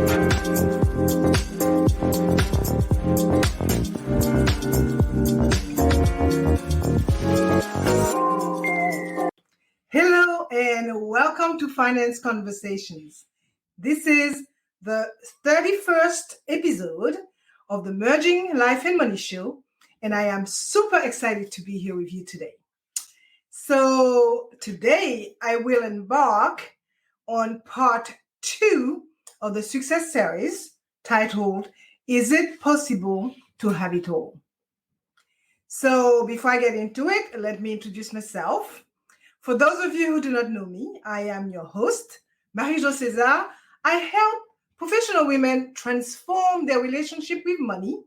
Hello and welcome to Finance Conversations. This is the 31st episode of the Merging Life and Money Show, and I am super excited to be here with you today. So today I will embark on part 2 of the success series titled, Is It Possible to Have It All? So before I get into it, let me introduce myself. For those of you who do not know me, I am your host, Marie-Jo César. I help professional women transform their relationship with money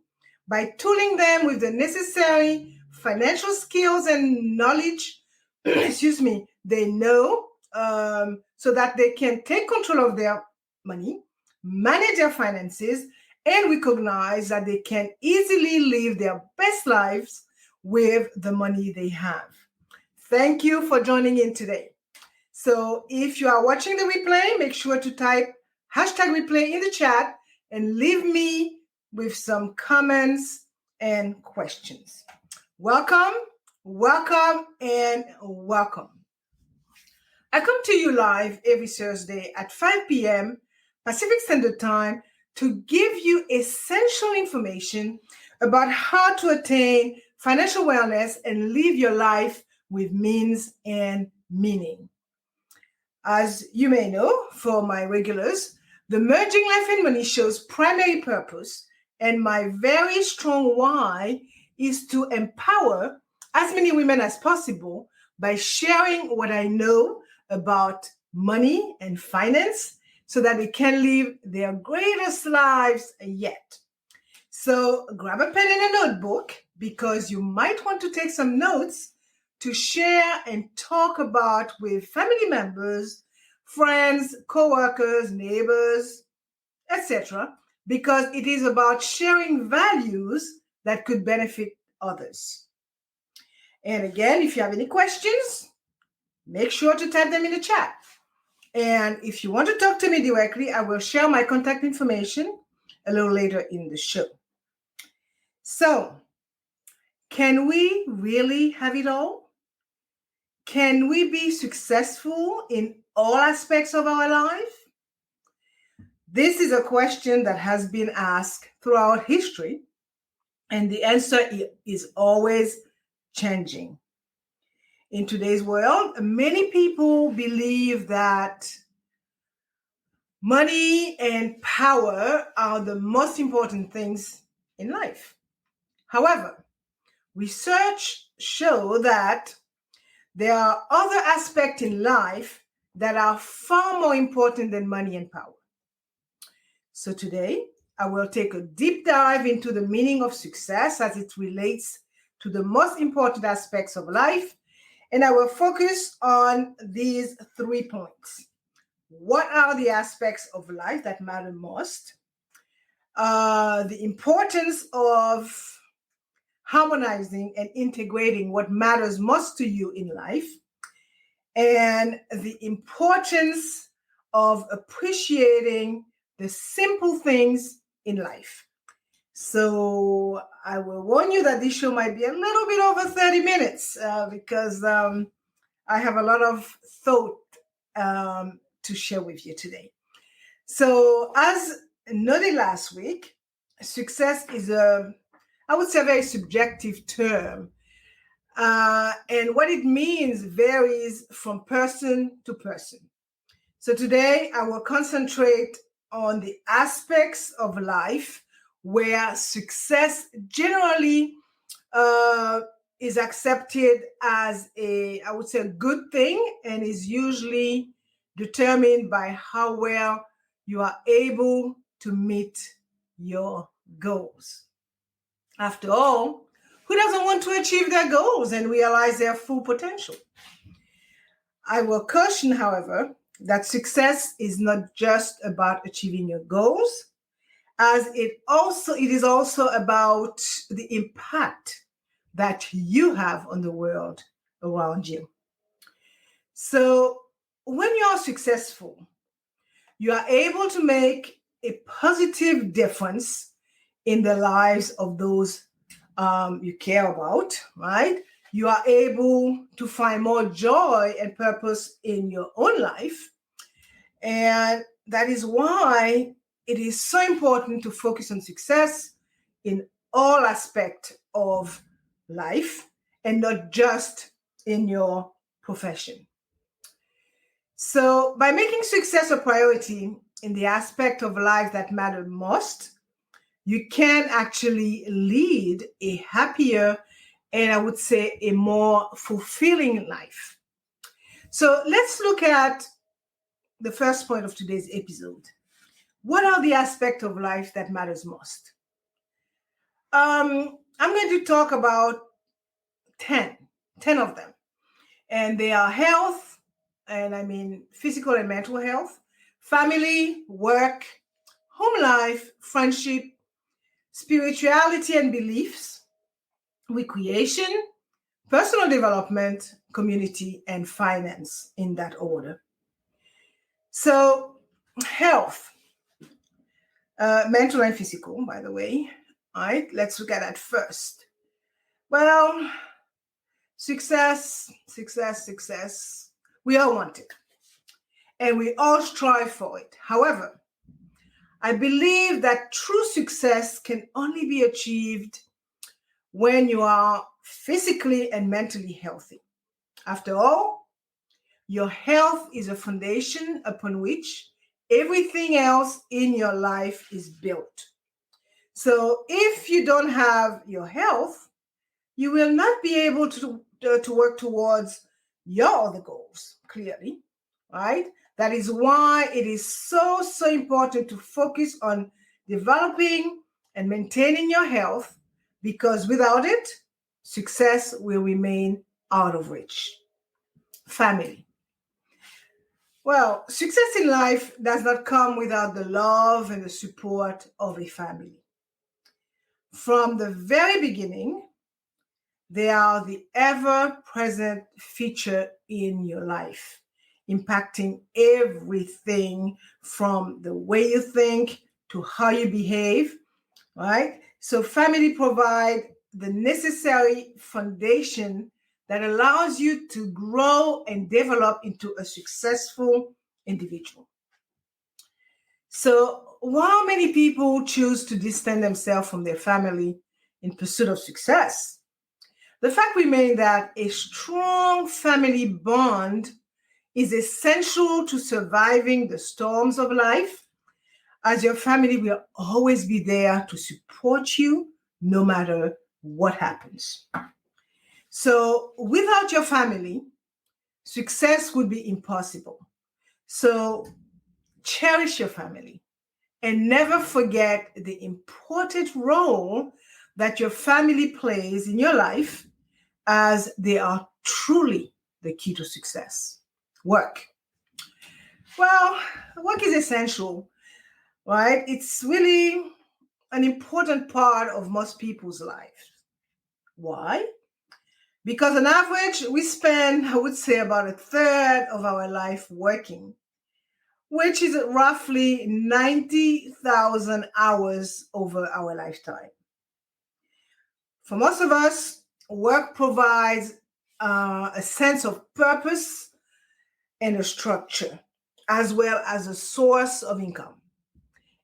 by tooling them with the necessary financial skills and knowledge, they know so that they can take control of their money, manage their finances, and recognize that they can easily live their best lives with the money they have. Thank you for joining in today. So if you are watching the replay, make sure to type #replay in the chat and leave me with some comments and questions. Welcome, and welcome. I come to you live every Thursday at 5 p.m. Pacific Standard Time to give you essential information about how to attain financial wellness and live your life with means and meaning. As you may know, for my regulars, the Merging Life and Money Show's primary purpose and my very strong why is to empower as many women as possible by sharing what I know about money and finance so that they can live their greatest lives yet. So grab a pen and a notebook because you might want to take some notes to share and talk about with family members, friends, co-workers, neighbors, etc., because it is about sharing values that could benefit others. And again, if you have any questions, make sure to type them in the chat. And if you want to talk to me directly, I will share my contact information a little later in the show. So, can we really have it all? Can we be successful in all aspects of our life? This is a question that has been asked throughout history, and the answer is always changing. In today's world, many people believe that money and power are the most important things in life. However, research shows that there are other aspects in life that are far more important than money and power. So today, I will take a deep dive into the meaning of success as it relates to the most important aspects of life, and I will focus on these 3 points. What are the aspects of life that matter most? The importance of harmonizing and integrating what matters most to you in life, and the importance of appreciating the simple things in life. So I will warn you that this show might be a little bit over 30 minutes because I have a lot of thought to share with you today. So as noted last week, success is I would say a very subjective term. And what it means varies from person to person. So today I will concentrate on the aspects of life where success generally is accepted as a good thing and is usually determined by how well you are able to meet your goals. After all, who doesn't want to achieve their goals and realize their full potential? I will caution, however, that success is not just about achieving your goals, as it is also about the impact that you have on the world around you. So when you are successful, you are able to make a positive difference in the lives of those you care about, right? You are able to find more joy and purpose in your own life. And that is why it is so important to focus on success in all aspects of life and not just in your profession. So, by making success a priority in the aspect of life that matter most, you can actually lead a happier and I would say a more fulfilling life. So, let's look at the first point of today's episode. What are the aspects of life that matters most? I'm going to talk about 10 of them. And they are health, and I mean physical and mental health, family, work, home life, friendship, spirituality and beliefs, recreation, personal development, community, and finance, in that order. So, health, mental and physical, by the way. All right, let's look at that first. Well, success. We all want it. And we all strive for it. However, I believe that true success can only be achieved when you are physically and mentally healthy. After all, your health is a foundation upon which everything else in your life is built. So if you don't have your health, you will not be able to work towards your other goals, clearly, right? That is why it is so important to focus on developing and maintaining your health, because without it, success will remain out of reach. Family. Well, success in life does not come without the love and the support of a family. From the very beginning, they are the ever-present feature in your life, impacting everything from the way you think to how you behave, right? So family provide the necessary foundation that allows you to grow and develop into a successful individual. So while many people choose to distance themselves from their family in pursuit of success, the fact remains that a strong family bond is essential to surviving the storms of life, as your family will always be there to support you no matter what happens. So without your family, success would be impossible. So cherish your family and never forget the important role that your family plays in your life, as they are truly the key to success. Work. Well, work is essential, right? It's really an important part of most people's life. Why? Because on average, we spend, I would say, about a third of our life working, which is roughly 90,000 hours over our lifetime. For most of us, work provides a sense of purpose and a structure, as well as a source of income.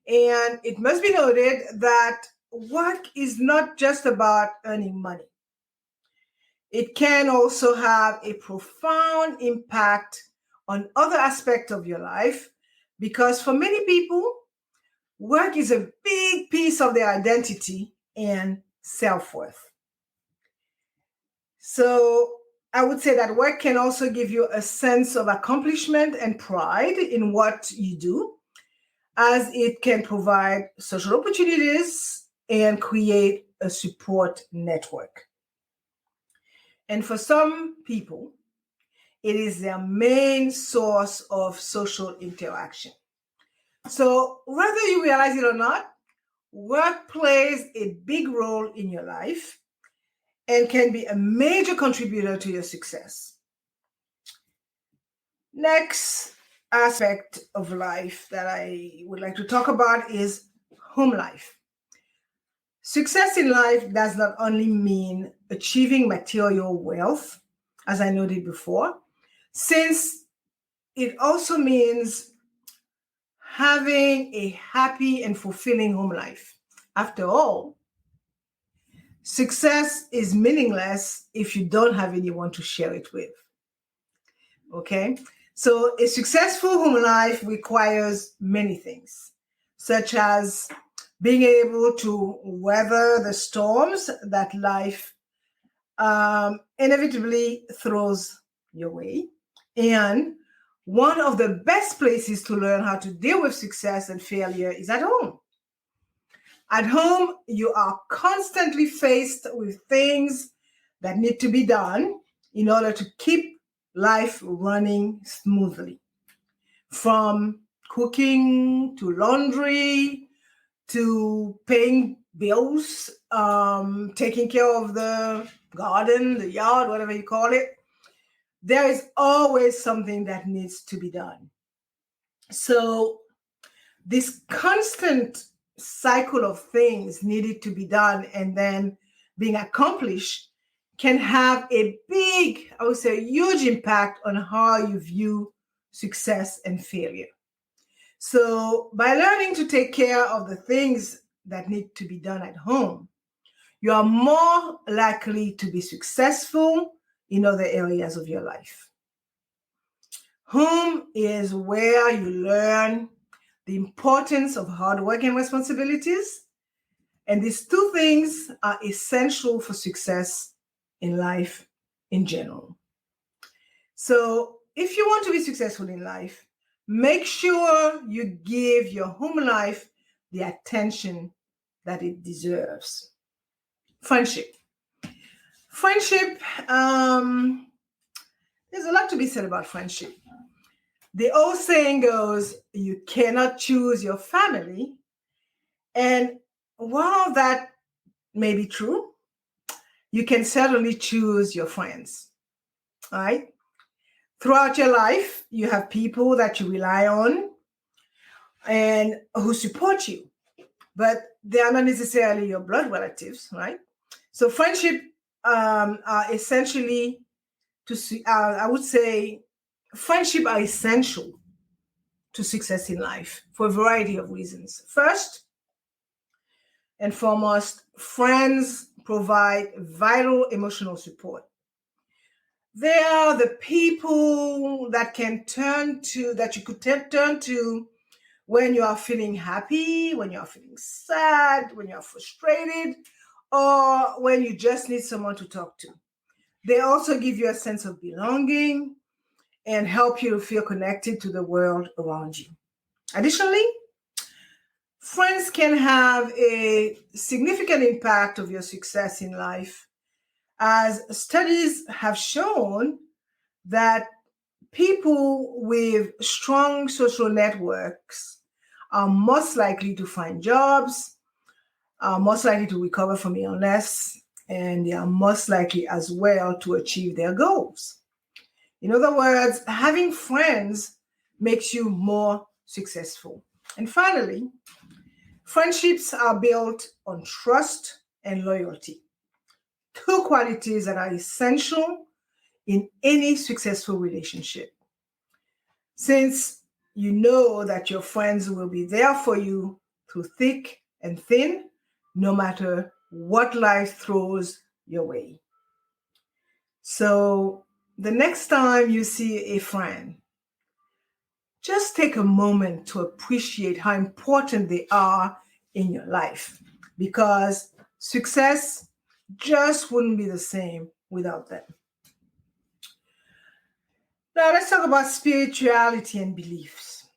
And it must be noted that work is not just about earning money. It can also have a profound impact on other aspects of your life, because for many people, work is a big piece of their identity and self-worth. So I would say that work can also give you a sense of accomplishment and pride in what you do, as it can provide social opportunities and create a support network. And for some people, it is their main source of social interaction. So whether you realize it or not, work plays a big role in your life and can be a major contributor to your success. Next, aspect of life that I would like to talk about is home life. Success in life does not only mean achieving material wealth, as I noted before, since it also means having a happy and fulfilling home life. After all, success is meaningless if you don't have anyone to share it with. Okay? So, a successful home life requires many things, such as being able to weather the storms that life inevitably throws your way. And one of the best places to learn how to deal with success and failure is at home. At home, you are constantly faced with things that need to be done in order to keep life running smoothly. From cooking to laundry to paying bills, taking care of the garden, the yard, whatever you call it, there is always something that needs to be done. So, this constant cycle of things needed to be done and then being accomplished can have a big, I would say, a huge impact on how you view success and failure. So, by learning to take care of the things that need to be done at home, you are more likely to be successful in other areas of your life. Home is where you learn the importance of hard work and responsibilities. And these two things are essential for success in life in general. So, if you want to be successful in life, make sure you give your home life the attention that it deserves. Friendship. Friendship, there's a lot to be said about friendship. The old saying goes, you cannot choose your family. And while that may be true, you can certainly choose your friends. All right. Throughout your life, you have people that you rely on and who support you, but they are not necessarily your blood relatives, right? So friendship are essentially I would say, friendship are essential to success in life for a variety of reasons. First and foremost, friends provide vital emotional support. They are the people that you could turn to when you are feeling happy, when you are feeling sad, when you are frustrated, or when you just need someone to talk to. They also give you a sense of belonging and help you feel connected to the world around you. Additionally, friends can have a significant impact of your success in life, as studies have shown that people with strong social networks are most likely to find jobs, are most likely to recover from illness, and they are most likely as well to achieve their goals. In other words, having friends makes you more successful. And finally, friendships are built on trust and loyalty, two qualities that are essential in any successful relationship. Since you know that your friends will be there for you through thick and thin, no matter what life throws your way. So the next time you see a friend, just take a moment to appreciate how important they are in your life, because success just wouldn't be the same without them. Now, let's talk about spirituality and beliefs.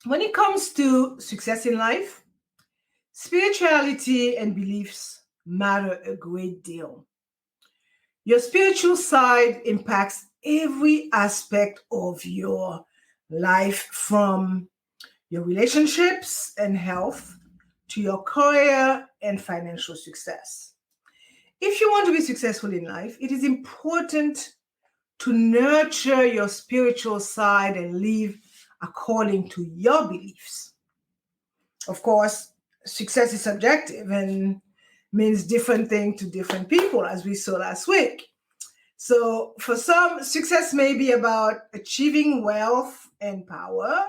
When it comes to success in life, spirituality and beliefs matter a great deal. Your spiritual side impacts every aspect of your life, from your relationships and health to your career and financial success. If you want to be successful in life, it is important to nurture your spiritual side and live according to your beliefs. Of course, success is subjective and means different things to different people, as we saw last week. So for some, success may be about achieving wealth and power,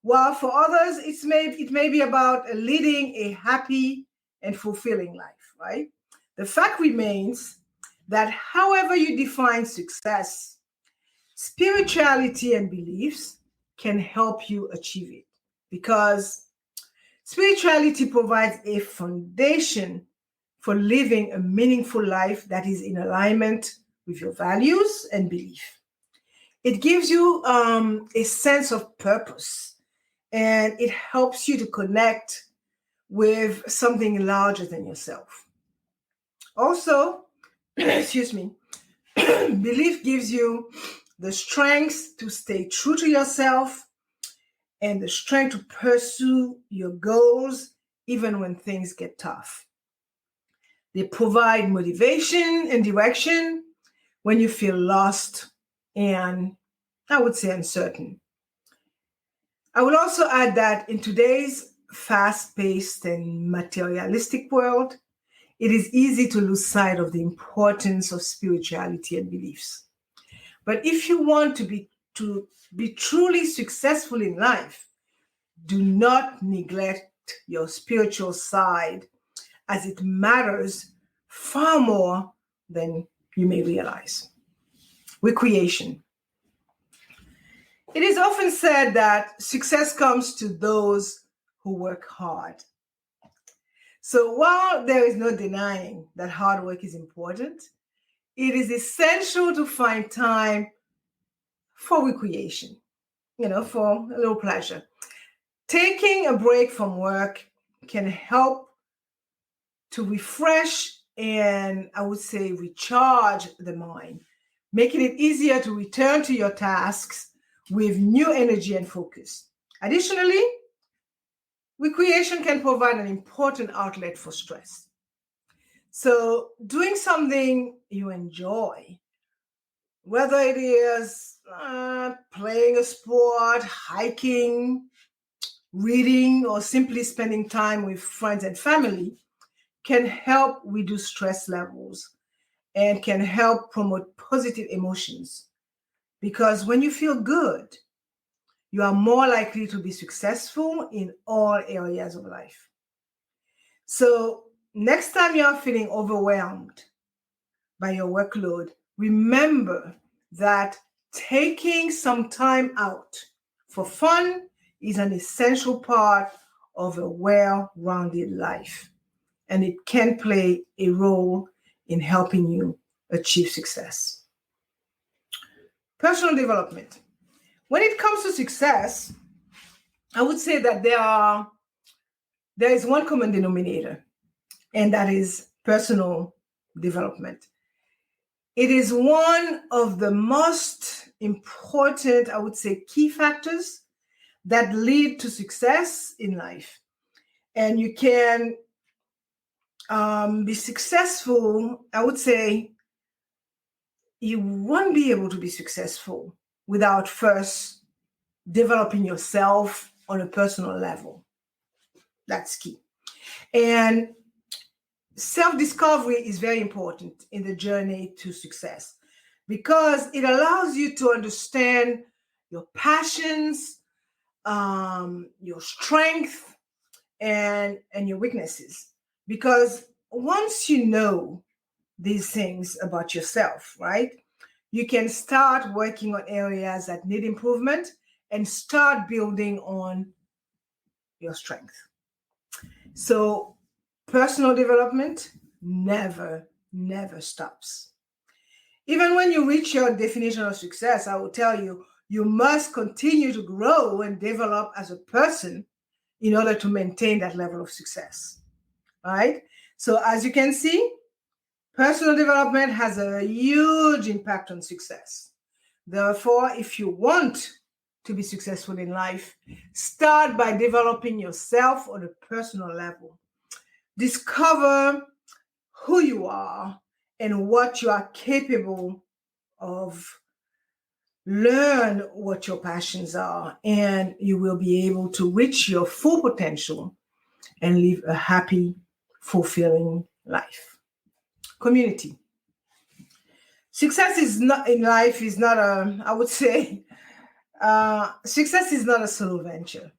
while for others, it may be about leading a happy and fulfilling life, right? The fact remains that however you define success, spirituality and beliefs can help you achieve it, because spirituality provides a foundation for living a meaningful life that is in alignment with your values and belief. It gives you a sense of purpose, and it helps you to connect with something larger than yourself. Also, excuse me, belief gives you the strength to stay true to yourself and the strength to pursue your goals even when things get tough. They provide motivation and direction when you feel lost and, I would say, uncertain. I would also add that in today's fast-paced and materialistic world, it is easy to lose sight of the importance of spirituality and beliefs. But if you want to be truly successful in life, do not neglect your spiritual side, as it matters far more than you may realize. Recreation. It is often said that success comes to those who work hard. So while there is no denying that hard work is important, it is essential to find time for recreation, for a little pleasure. Taking a break from work can help to refresh and, I would say, recharge the mind, making it easier to return to your tasks with new energy and focus. Additionally, recreation can provide an important outlet for stress. So doing something you enjoy, whether it is playing a sport, hiking, reading, or simply spending time with friends and family, can help reduce stress levels and can help promote positive emotions. Because when you feel good, you are more likely to be successful in all areas of life. So next time you are feeling overwhelmed by your workload, remember that taking some time out for fun is an essential part of a well-rounded life, and it can play a role in helping you achieve success. Personal development. When it comes to success, I would say that there is one common denominator, and that is personal development. It is one of the most important, I would say, key factors that lead to success in life. And you can be successful, I would say, you won't be able to be successful without first developing yourself on a personal level. That's key. And self-discovery is very important in the journey to success, because it allows you to understand your passions, your strength, and your weaknesses. Because once you know these things about yourself, right, you can start working on areas that need improvement and start building on your strength. So personal development never stops. Even when you reach your definition of success, I will tell you, you must continue to grow and develop as a person in order to maintain that level of success, right? So as you can see, personal development has a huge impact on success. Therefore, if you want to be successful in life, start by developing yourself on a personal level. Discover who you are and what you are capable of learn what your passions are, and you will be able to reach your full potential and live a happy, fulfilling life. Community. Success is not in life is not a, I would say, success is not a solo venture.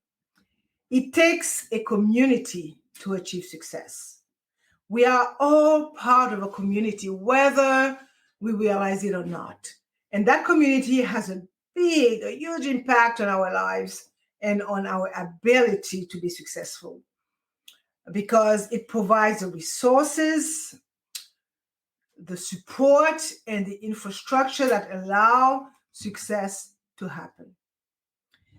It takes a community to achieve success. We are all part of a community, whether we realize it or not. And that community has a huge impact on our lives and on our ability to be successful because it provides the resources, the support, and the infrastructure that allow success to happen.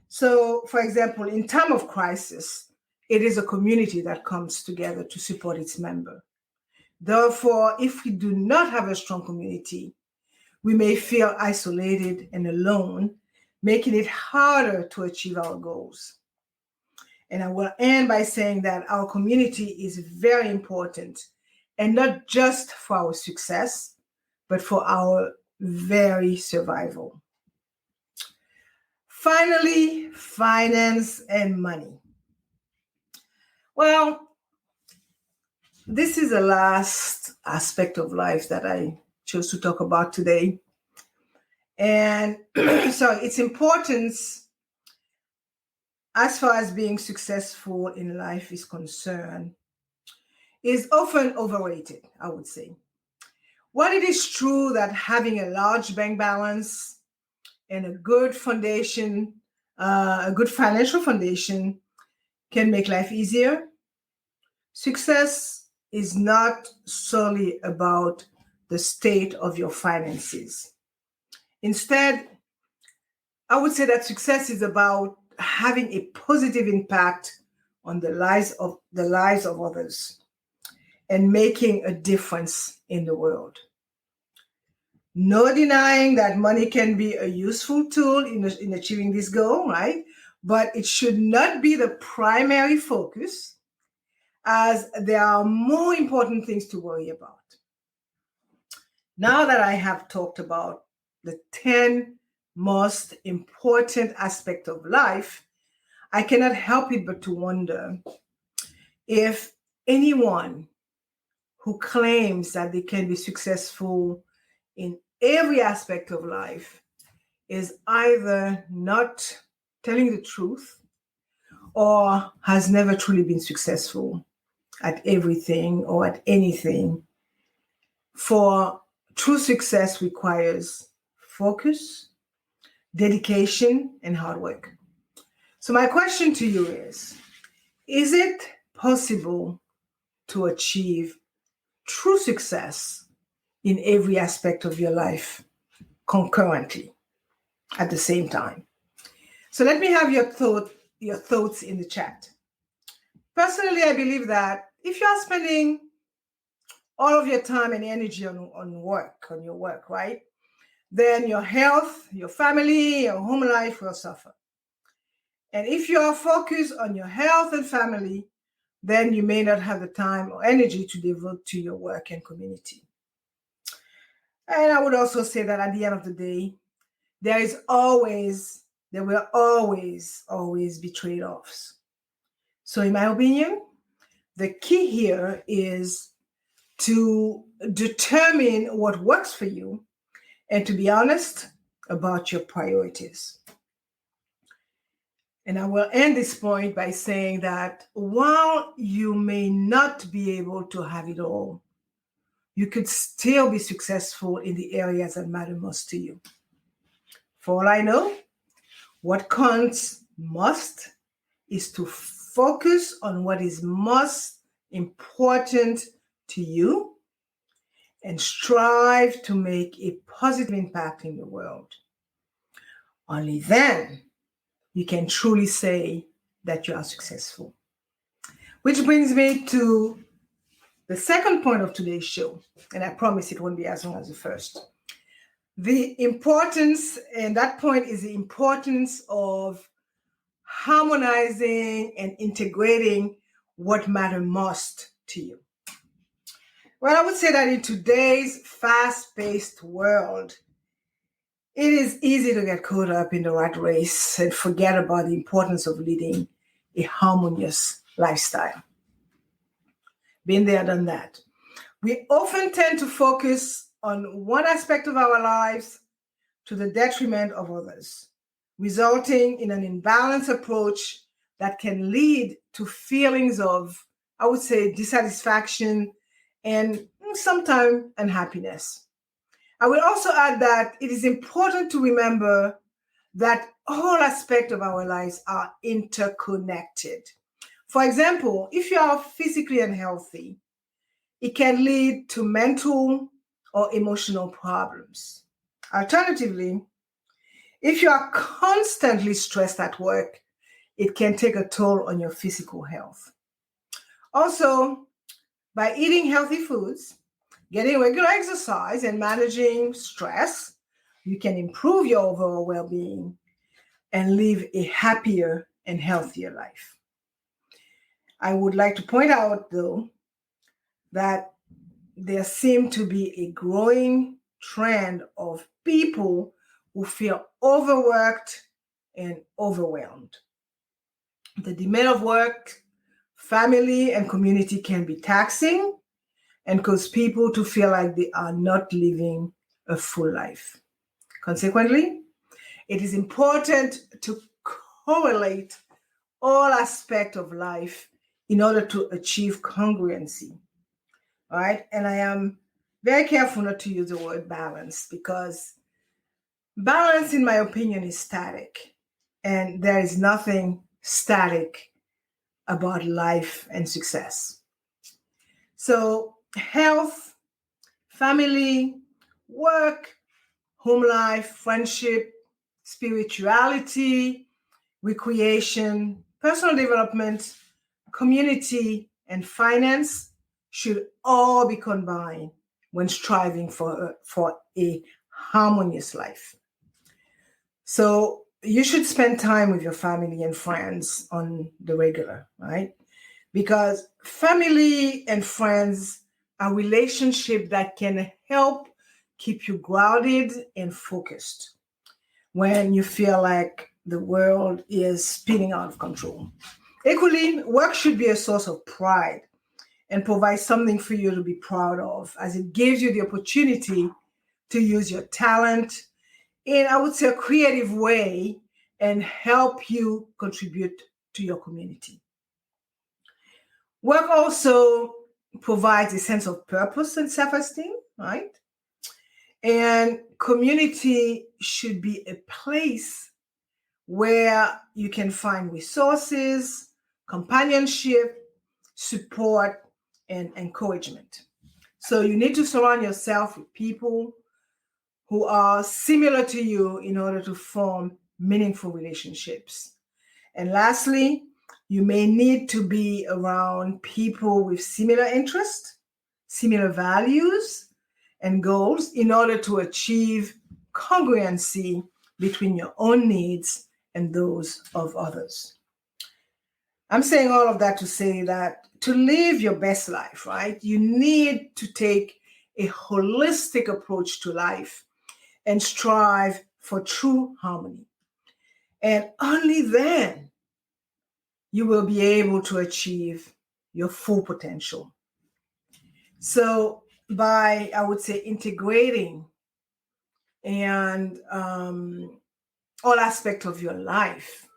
So, for example, in time of crisis, it is a community that comes together to support its member. Therefore, if we do not have a strong community, we may feel isolated and alone, making it harder to achieve our goals. And I will end by saying that our community is very important, and not just for our success, but for our very survival. Finally, finance and money. Well, this is the last aspect of life that I chose to talk about today. And so its importance as far as being successful in life is concerned is often overrated, I would say. While it is true that having a large bank balance and a good foundation, a good financial foundation can make life easier, success is not solely about the state of your finances. Instead, I would say that success is about having a positive impact on the lives of others and making a difference in the world. No denying that money can be a useful tool in achieving this goal, right? But it should not be the primary focus, as there are more important things to worry about. Now that I have talked about the 10 most important aspects of life, I cannot help it but to wonder if anyone who claims that they can be successful in every aspect of life is either not telling the truth or has never truly been successful at everything or at anything. For true success requires focus, dedication, and hard work. So my question to you is it possible to achieve true success in every aspect of your life concurrently at the same time? So let me have your thoughts in the chat. Personally, I believe that if you are spending all of your time and energy on your work, right, then your health, your family, your home life will suffer. And if you are focused on your health and family, then you may not have the time or energy to devote to your work and community. And I would also say that at the end of the day, there will always be trade-offs. So in my opinion, the key here is to determine what works for you and to be honest about your priorities. And I will end this point by saying that while you may not be able to have it all, you could still be successful in the areas that matter most to you. For all I know, what counts most is to focus on what is most important to you and strive to make a positive impact in the world. Only then you can truly say that you are successful. Which brings me to the second point of today's show, and I promise it won't be as long as the first. The importance, and that point is the importance of harmonizing and integrating what matters most to you. Well, I would say that in today's fast-paced world, It is easy to get caught up in the rat race and forget about the importance of leading a harmonious lifestyle. Been there, done that. We often tend to focus on one aspect of our lives to the detriment of others, resulting in an imbalanced approach that can lead to feelings of, I would say, dissatisfaction and sometimes unhappiness. I will also add that it is important to remember that all aspects of our lives are interconnected. For example, if you are physically unhealthy, it can lead to mental or emotional problems. Alternatively, if you are constantly stressed at work, it can take a toll on your physical health. Also, by eating healthy foods, getting regular exercise, and managing stress, you can improve your overall well-being and live a happier and healthier life. I would like to point out, though, that there seems to be a growing trend of people who feel overworked and overwhelmed. The demand of work, family, and community can be taxing and cause people to feel like they are not living a full life. Consequently, it is important to correlate all aspects of life in order to achieve congruency. All right. And I am very careful not to use the word balance, because balance, in my opinion, is static. And there is nothing static about life and success. So health, family, work, home life, friendship, spirituality, recreation, personal development, community, and finance should all be combined when striving for a harmonious life. So you should spend time with your family and friends on the regular, right? Because family and friends are relationships that can help keep you grounded and focused when you feel like the world is spinning out of control. Equally, work should be a source of pride and provide something for you to be proud of, as it gives you the opportunity to use your talent in, I would say, a creative way and help you contribute to your community. Work also provides a sense of purpose and self-esteem, right? And community should be a place where you can find resources, companionship, support, and encouragement. So you need to surround yourself with people who are similar to you in order to form meaningful relationships. And lastly, you may need to be around people with similar interests, similar values, and goals in order to achieve congruency between your own needs and those of others. I'm saying all of that to say that to live your best life, right, you need to take a holistic approach to life and strive for true harmony. And only then you will be able to achieve your full potential. So by, I would say, integrating and all aspects of your life,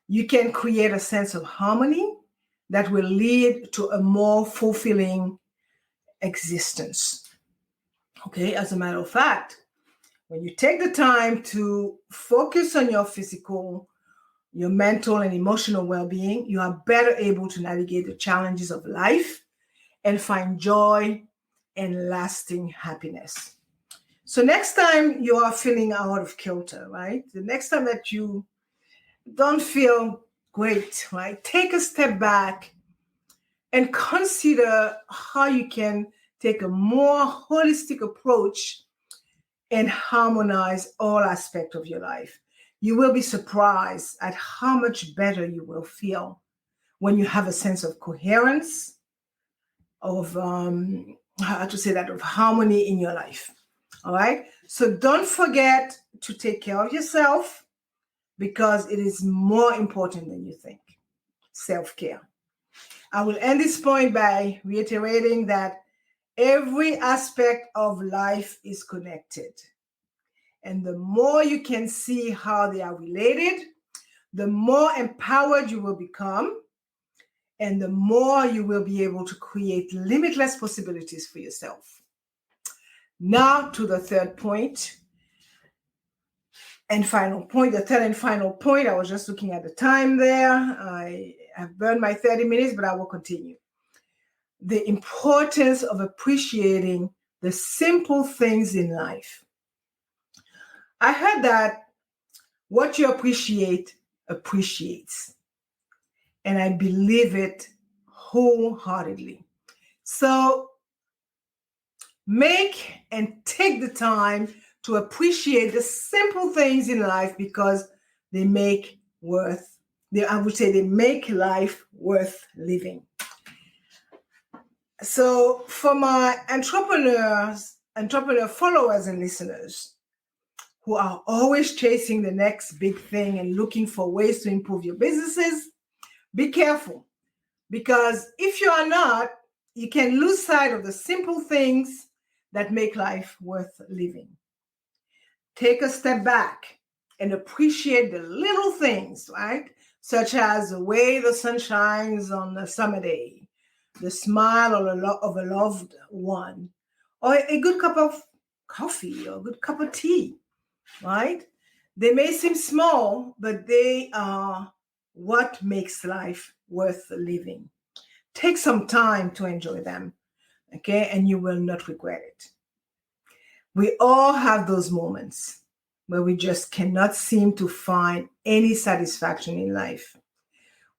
you can create a sense of harmony that will lead to a more fulfilling existence. Okay, as a matter of fact, when you take the time to focus on your physical, your mental, and emotional well-being, you are better able to navigate the challenges of life and find joy and lasting happiness. So next time you are feeling out of kilter, right? The next time that you don't feel great, right? Take a step back and consider how you can take a more holistic approach and harmonize all aspects of your life. You will be surprised at how much better you will feel when you have a sense of coherence, of how to say that, of harmony in your life. All right. So don't forget to take care of yourself because it is more important than you think. Self-care. I will end this point by reiterating that every aspect of life is connected. And the more you can see how they are related, the more empowered you will become, and the more you will be able to create limitless possibilities for yourself. Now to the third point and final point. The third and final point, I was just looking at the time there. I have burned my 30 minutes, but I will continue. The importance of appreciating the simple things in life. I heard that what you appreciate appreciates. And I believe it wholeheartedly. So make and take the time to appreciate the simple things in life because they make life worth living. So for my entrepreneur followers and listeners who are always chasing the next big thing and looking for ways to improve your businesses, be careful, because if you are not, you can lose sight of the simple things that make life worth living. Take a step back and appreciate the little things, right? Such as the way the sun shines on a summer day, the smile of a loved one, or a good cup of coffee or a good cup of tea, right? They may seem small, but they are what makes life worth living. Take some time to enjoy them, okay? And you will not regret it. We all have those moments where we just cannot seem to find any satisfaction in life.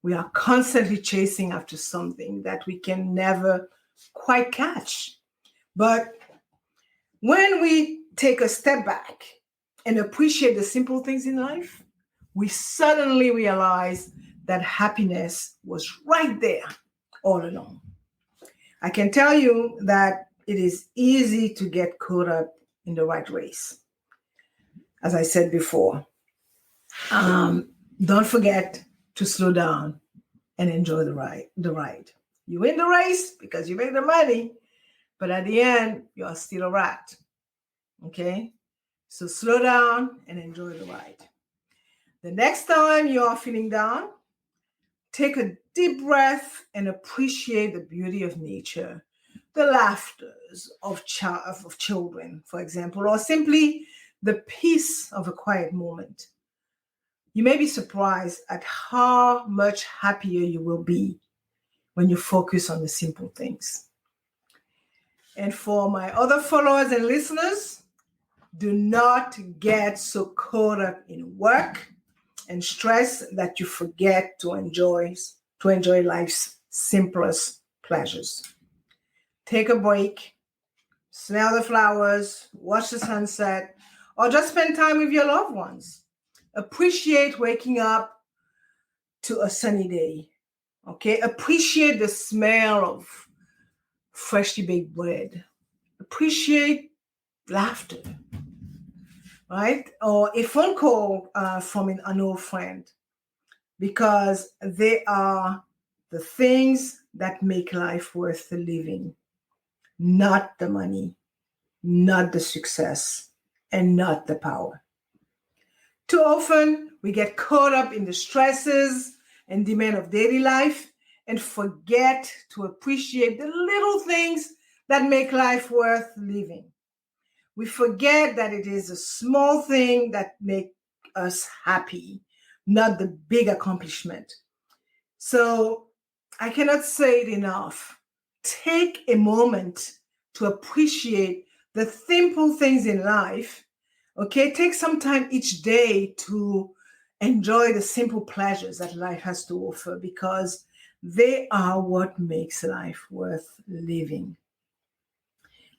We are constantly chasing after something that we can never quite catch. But when we take a step back and appreciate the simple things in life, we suddenly realize that happiness was right there all along. I can tell you that it is easy to get caught up in the rat race. As I said before, don't forget to slow down and enjoy the ride. You win the race because you make the money, but at the end, you are still a rat. Okay? So slow down and enjoy the ride. The next time you are feeling down, take a deep breath and appreciate the beauty of nature, the laughters of children, for example, or simply the peace of a quiet moment. You may be surprised at how much happier you will be when you focus on the simple things. And for my other followers and listeners, do not get so caught up in work and stress that you forget to enjoy life's simplest pleasures. Take a break, smell the flowers, watch the sunset, or just spend time with your loved ones. Appreciate waking up to a sunny day. Okay? Appreciate the smell of freshly baked bread. Appreciate laughter, right? Or a phone call from an old friend, because they are the things that make life worth living, not the money, not the success, and not the power. Too often, we get caught up in the stresses and demand of daily life and forget to appreciate the little things that make life worth living. We forget that it is a small thing that makes us happy, not the big accomplishment. So I cannot say it enough. Take a moment to appreciate the simple things in life. Okay, take some time each day to enjoy the simple pleasures that life has to offer, because they are what makes life worth living.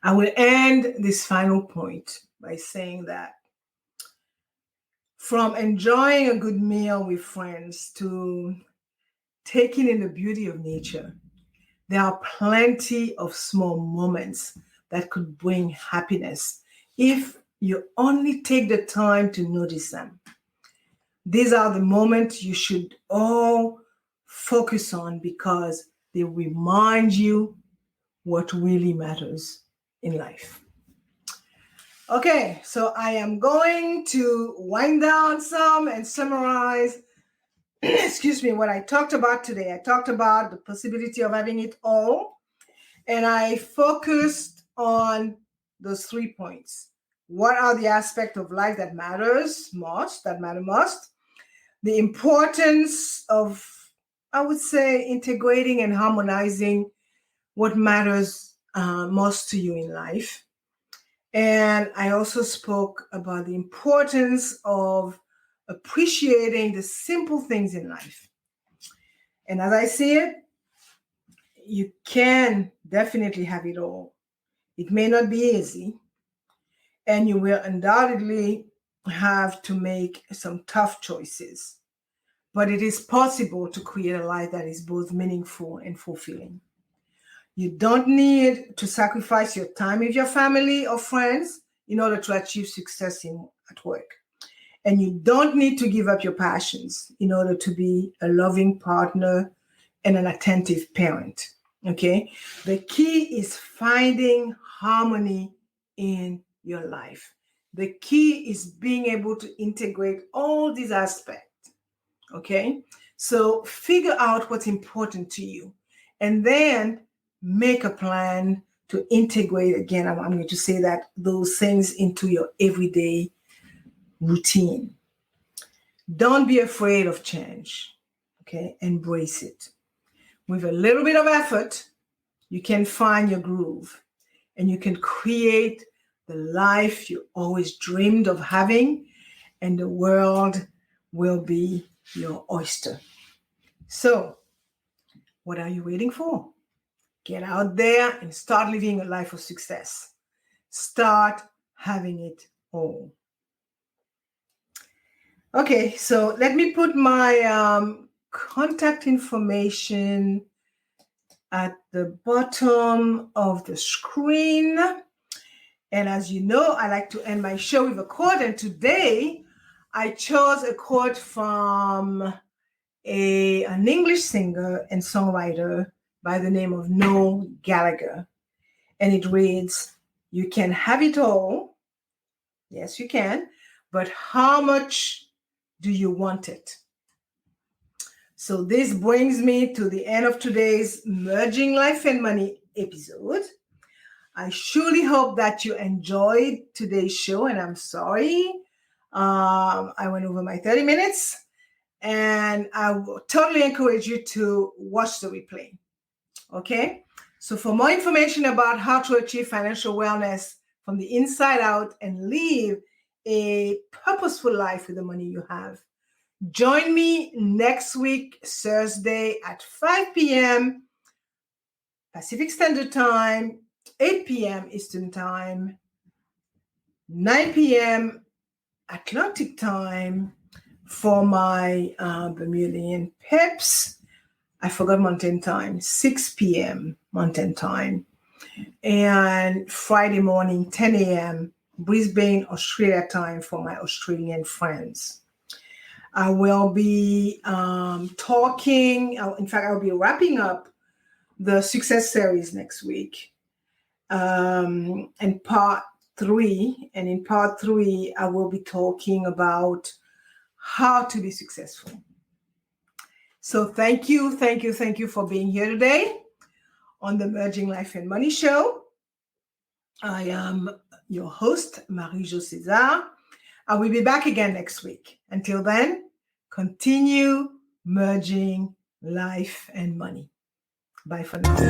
I will end this final point by saying that from enjoying a good meal with friends to taking in the beauty of nature, there are plenty of small moments that could bring happiness if You only take the time to notice them. These are the moments you should all focus on because they remind you what really matters in life. Okay, so I am going to wind down some and summarize, excuse me, what I talked about today. I talked about the possibility of having it all, and I focused on those 3 points. What are the aspects of life that matter most? The importance of, I would say, integrating and harmonizing what matters most to you in life. And I also spoke about the importance of appreciating the simple things in life. And as I see it, you can definitely have it all. It may not be easy, and you will undoubtedly have to make some tough choices. But it is possible to create a life that is both meaningful and fulfilling. You don't need to sacrifice your time with your family or friends in order to achieve success at work. And you don't need to give up your passions in order to be a loving partner and an attentive parent. Okay? The key is finding harmony in your life. The key is being able to integrate all these aspects. Okay? So figure out what's important to you and then make a plan to integrate, again, I'm going to say that, those things into your everyday routine. Don't be afraid of change. Okay? Embrace it. With a little bit of effort, you can find your groove and you can create the life you always dreamed of having, and the world will be your oyster. So, what are you waiting for? Get out there and start living a life of success. Start having it all. Okay, so let me put my contact information at the bottom of the screen. And as you know, I like to end my show with a quote. And today I chose a quote from an English singer and songwriter by the name of Noel Gallagher. And it reads, "You can have it all. Yes, you can. But how much do you want it?" So this brings me to the end of today's Merging Life and Money episode. I surely hope that you enjoyed today's show, and I'm sorry I went over my 30 minutes, and I will totally encourage you to watch the replay. Okay? So for more information about how to achieve financial wellness from the inside out and live a purposeful life with the money you have, join me next week, Thursday at 5 p.m. Pacific Standard Time, 8 p.m. Eastern Time, 9 p.m. Atlantic Time for my Bermudian Pips. I forgot Mountain Time, 6 p.m. Mountain Time. And Friday morning, 10 a.m. Brisbane, Australia time for my Australian friends. I will be talking, in fact, I'll be wrapping up the Success Series next week. And part 3. And in part 3, I will be talking about how to be successful. So thank you for being here today on the Merging Life and Money Show. I am your host, Marie-Jo César. I will be back again next week. Until then, continue merging life and money. Bye for now.